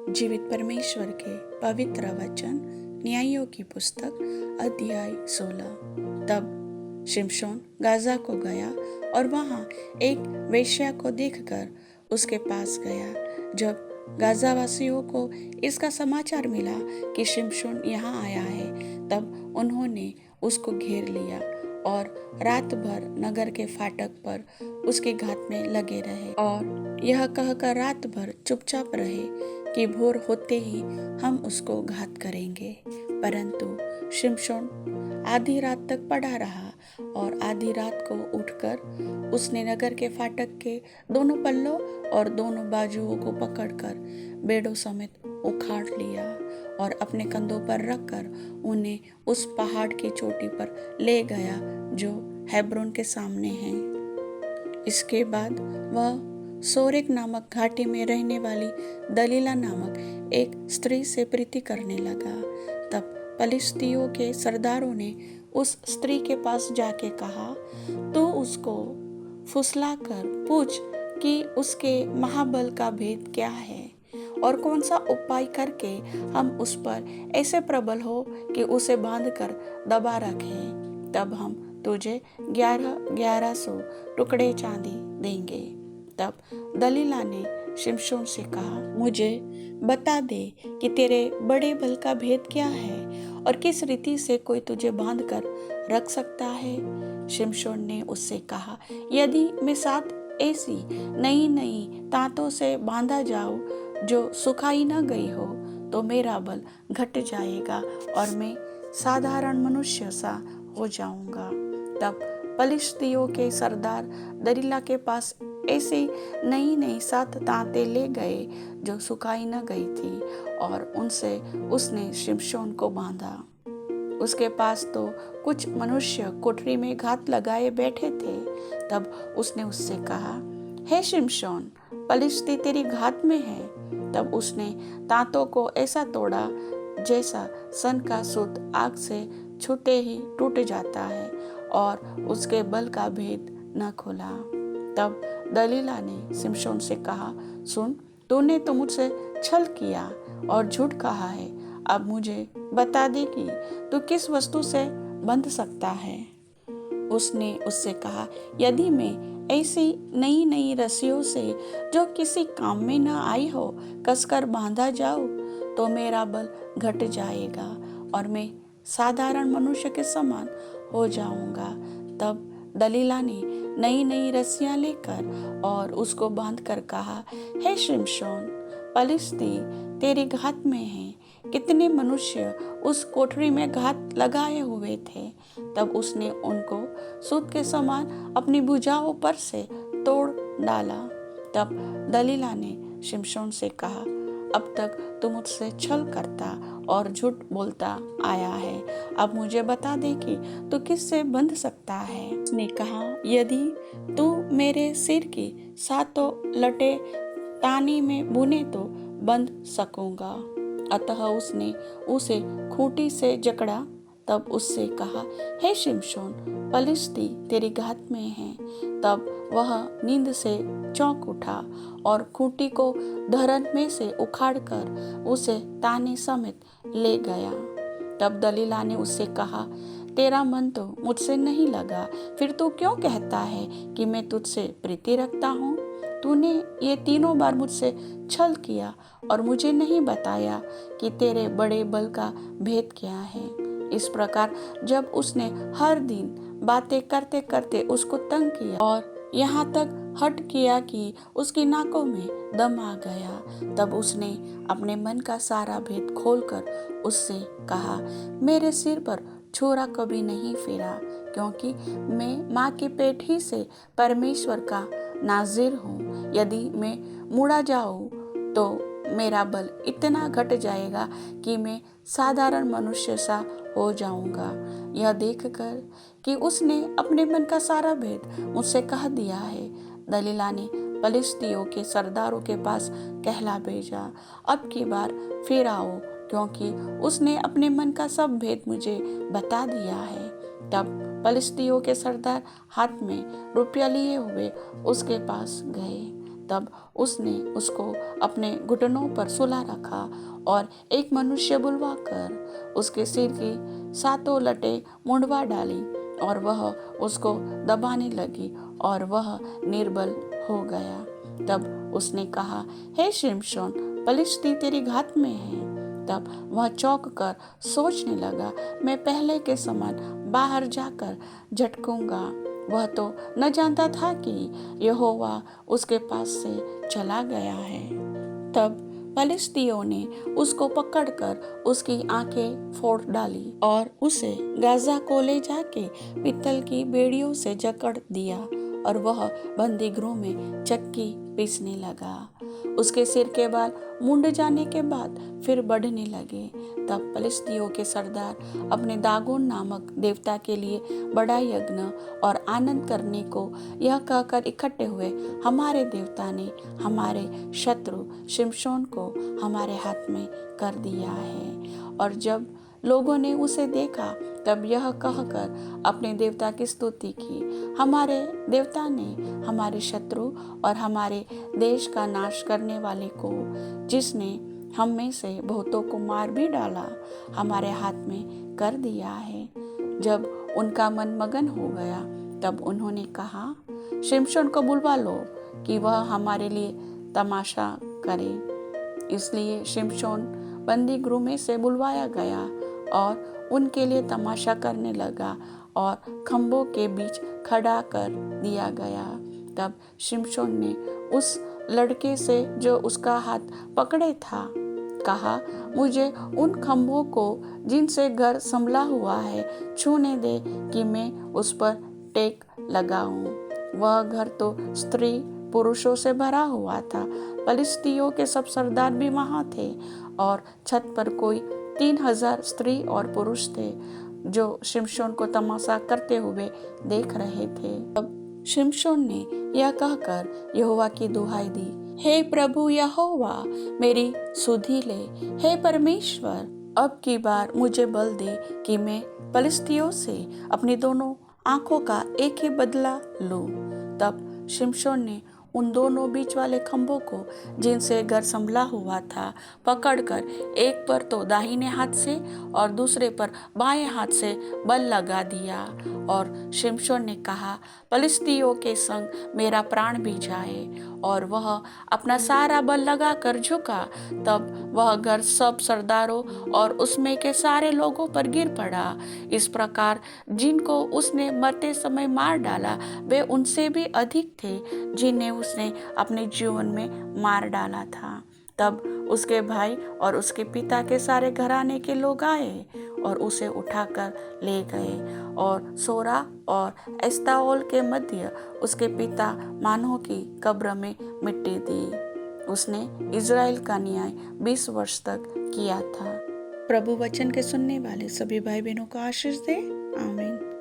जीवित परमेश्वर के पवित्र वचन न्यायों की पुस्तक अध्याय 16। तब शिमशोन गाजा को गया और वहां एक वेश्या को देखकर उसके पास गया। जब गाजावासियों को इसका समाचार मिला कि शिमशोन यहाँ आया है, तब उन्होंने उसको घेर लिया और रात भर नगर के फाटक पर उसके घात में लगे रहे और यह कहकर रात भर चुपचाप रहे कि भोर होते ही हम उसको घात करेंगे। परंतु शिमशोन आधी रात तक पड़ा रहा और आधी रात को उठकर उसने नगर के फाटक के दोनों पल्लों और दोनों बाजुओं को पकड़कर बेड़ों समेत उखाड़ लिया और अपने कंधों पर रखकर उन्हें उस पहाड़ की चोटी पर ले गया जो हेब्रोन के सामने है। इसके बाद वह सोरेक नामक घाटी में रहने वाली दलीला नामक एक स्त्री से प्रीति करने लगा। तब पलिश्तियों के सरदारों ने उस स्त्री के पास जाके कहा, तू उसको फुसलाकर पूछ कि उसके महाबल का भेद क्या है और कौन सा उपाय करके हम उस पर ऐसे प्रबल हो कि उसे बांधकर दबा रखें। तब हम तुझे 1100 टुकड़े चांदी देंगे। तब दलीला ने शिमशोन से कहा, मुझे बता दे कि तेरे बड़े बल का भेद क्या है और किस रीति से कोई तुझे बांध कर रख सकता है। शिमशोन ने उससे कहा, यदि मैं 7 ऐसी नई नई तांतों से बांधा जाऊं जो सुखाई न गई हो तो मेरा बल घट जाएगा और मैं साधारण मनुष्य सा हो जाऊंगा। तब पलिश्तियों के सरदार दलीला के पास ऐसी नई नई 7 तांतें ले गए जो सुखाई न गई थी और उनसे उसने शिमशोन को बांधा। उसके पास तो कुछ मनुष्य कोठरी में घात लगाए बैठे थे। तब उसने उससे कहा, हे शिमशोन, पलिश्ती तेरी घात में है। तब उसने तांतों को ऐसा तोड़ा जैसा सन का सूत आग से छूते ही टूट जाता है और उसके बल का भेद न खुला। तब दलीला ने शिमशोन से कहा, सुन, तूने तो मुझसे छल किया और झूठ कहा है। अब मुझे बता दे कि तू किस वस्तु से बंध सकता है। उसने उससे कहा, यदि मैं ऐसी नई नई रस्सियों से जो किसी काम में न आई हो कसकर बांधा जाऊं तो मेरा बल घट जाएगा और मैं साधारण मनुष्य के समान हो जाऊंगा। तब दलीला ने नई नई रस्सियां लेकर और उसको बांध कर कहा, हे शिमशोन, पलिश्ती तेरी घात में है। कितने मनुष्य उस कोठरी में घात लगाए हुए थे। तब उसने उनको सूत के समान अपनी भुजाओं पर से तोड़ डाला। तब दलीला ने शिमशोन से कहा, अब तक तू मुझसे छल करता और झूठ बोलता आया है। अब मुझे बता दे कि तू किससे बंध सकता है। उसने कहा, यदि तू मेरे सिर की 7 लटे तानी में बुने तो बंध सकूंगा। अतः उसने उसे खूंटी से जकड़ा। तब उससे कहा, हे शिमशोन, पलिश्ती तेरी घात में है। तब वह नींद से चौंक उठा और खूंटी को धरन में से उखाड़कर उसे ताने समेत ले गया। तब दलीला ने उससे कहा, तेरा मन तो मुझसे नहीं लगा, फिर तू क्यों कहता है कि मैं तुझसे प्रीति रखता हूँ? तूने ये 3 बार मुझसे छल किया और मुझे नहीं बताया कि तेरे बड़े बल का भेद क्या है। इस प्रकार जब उसने हर दिन बातें करते करते उसको तंग किया और यहाँ तक हट किया कि उसकी नाकों में दम आ गया, तब उसने अपने मन का सारा भेद खोलकर उससे कहा, मेरे सिर पर छुरा कभी नहीं फिरा, क्योंकि मैं माँ के पेट ही से परमेश्वर का नाजिर हूँ। यदि मैं मुड़ा जाऊँ तो मेरा बल इतना घट जाएगा कि मैं साधारण मनुष्य सा हो जाऊंगा। यह देखकर कि उसने अपने मन का सारा भेद मुझसे कह दिया है, दलीला ने पलिश्तियों के सरदारों के पास कहला भेजा, अब की बार फिर आओ, क्योंकि उसने अपने मन का सब भेद मुझे बता दिया है। तब पलिश्तियों के सरदार हाथ में रुपया लिए हुए उसके पास गए। तब उसने उसको अपने घुटनों पर सुला रखा और एक मनुष्य बुलवाकर उसके सिर की 7 लटें मुंडवा डाली और वह उसको दबाने लगी और वह निर्बल हो गया। तब उसने कहा, हे शिमशोन, पलिश्ती तेरी घात में है। तब वह चौंक कर सोचने लगा, मैं पहले के समान बाहर जाकर झटकूंगा। वह तो न जानता था कि यहोवा उसके पास से चला गया है। तब पलिश्तियों ने उसको पकड़कर उसकी आंखें फोड़ डाली और उसे गाजा को ले जाके पीतल की बेड़ियों से जकड़ दिया और वह बंदी गृह में चक्की पीसने लगा। उसके सिर के बाल मुंड जाने के बाद फिर बढ़ने लगे। तब पलिश्तियों के सरदार अपने दागोन नामक देवता के लिए बड़ा यज्ञ और आनंद करने को यह कहकर इकट्ठे हुए, हमारे देवता ने हमारे शत्रु शिमशोन को हमारे हाथ में कर दिया है। और जब लोगों ने उसे देखा तब यह कहकर अपने देवता की स्तुति की, हमारे देवता ने हमारे शत्रु और हमारे देश का नाश करने वाले को, जिसने हम में से बहुतों को मार भी डाला, हमारे हाथ में कर दिया है। जब उनका मन मगन हो गया तब उन्होंने कहा, शिमशोन को बुलवा लो कि वह हमारे लिए तमाशा करे। इसलिए शिमशोन बंदी गृह में से बुलवाया गया और उनके लिए तमाशा करने लगा और खंभों के बीच खड़ा कर दिया गया। तब शिमशोन ने उस लड़के से जो उसका हाथ पकड़े था कहा, मुझे उन खंभों को जिनसे घर संभला हुआ है छूने दे कि मैं उस पर टेक लगाऊं। वह घर तो स्त्री पुरुषों से भरा हुआ था। पलिश्तियों के सब सरदार भी वहां थे और छत पर कोई 3000 स्त्री और पुरुष थे जो शिमशोन को तमाशा करते हुए देख रहे थे। तब शिमशोन ने यह कहकर यहोवा की दुहाई दी, हे प्रभु यहोवा, मेरी सुधि ले। हे परमेश्वर, अब की बार मुझे बल दे कि मैं पलिश्तियों से अपनी दोनों आंखों का एक ही बदला लूं। तब शिमशोन ने उन दोनों बीच वाले खंभों को जिनसे घर संभला हुआ था पकड़कर एक पर तो दाहिने हाथ से और दूसरे पर बाएं हाथ से बल लगा दिया। और शिमशोन ने कहा, पलिश्तियों के संग मेरा प्राण भी जाए। और वह अपना सारा बल लगा कर झुका। तब वह घर सब सरदारों और उसमें के सारे लोगों पर गिर पड़ा। इस प्रकार जिनको उसने मरते समय मार डाला वे उनसे भी अधिक थे जिन्हें उसने अपने जीवन में मार डाला था। तब उसके भाई और उसके पिता के सारे घराने के लोग आए और उसे उठाकर ले गए और सोरा और एस्ताओल के मध्य उसके पिता मानोह की कब्र में मिट्टी दी। उसने इज़राइल का न्याय 20 वर्ष तक किया था। प्रभु वचन के सुनने वाले सभी भाई बहनों को आशीष दे। आमीन।